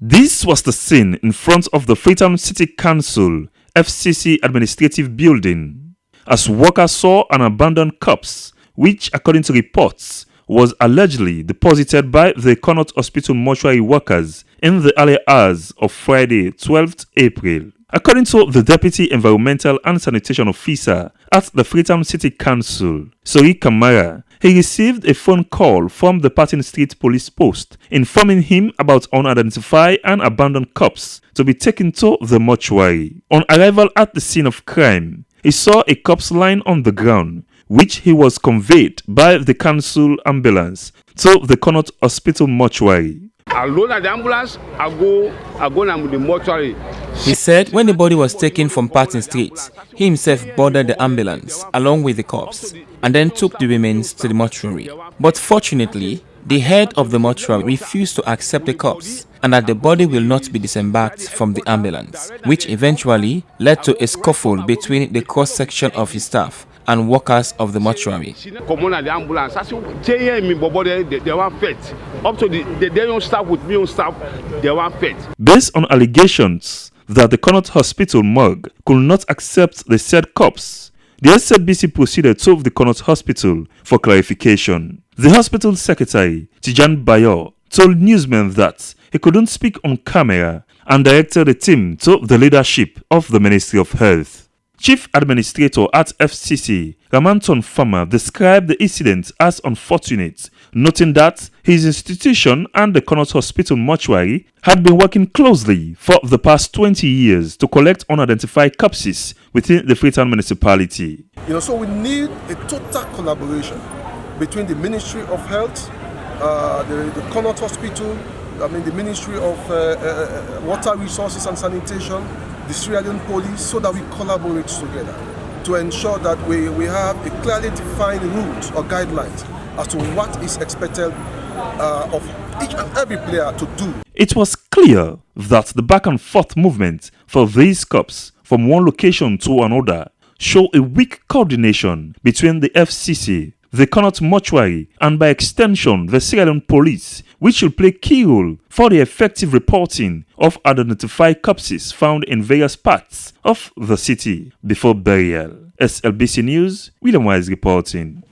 This was the scene in front of the Freetown City Council FCC Administrative Building, as workers saw an abandoned corpse, which, according to reports, was allegedly deposited by the Connaught Hospital mortuary workers in the early hours of Friday, 12th April. According to the Deputy Environmental and Sanitation Officer at the Freetown City Council, Sori Kamara, he received a phone call from the Patton Street police post informing him about unidentified and abandoned corpse to be taken to the mortuary. On arrival at the scene of crime, he saw a corpse lying on the ground, which he was conveyed by the council ambulance to the Connaught Hospital mortuary. I load at the ambulance, I go to the mortuary. He said when the body was taken from Patton Street, he himself boarded the ambulance along with the corpse and then took the remains to the mortuary. But fortunately, the head of the mortuary refused to accept the corpse and that the body will not be disembarked from the ambulance, which eventually led to a scuffle between the cross-section of his staff and workers of the mortuary. Based on allegations that the Connaught Hospital morgue could not accept the said corpse, the SZBC proceeded to the Connaught Hospital for clarification. The hospital secretary, Tijan Bayo, told newsmen that he couldn't speak on camera and directed the team to the leadership of the Ministry of Health. Chief Administrator at FCC, Ramanton Farmer, described the incident as unfortunate, noting that his institution and the Connaught Hospital mortuary had been working closely for the past 20 years to collect unidentified corpses within the Freetown municipality. So we need a total collaboration between the Ministry of Health, the Connaught Hospital, the Ministry of Water Resources and Sanitation, the Australian police, so that we collaborate together to ensure that we have a clearly defined rules or guidelines as to what is expected of each and every player to do. It was clear that the back and forth movement for these corps from one location to another show a weak coordination between the FCC, the Connaught mortuary, and by extension the Sierra Leone police, which will play a key role for the effective reporting of identified corpses found in various parts of the city before burial. SLBC News, William Wise reporting.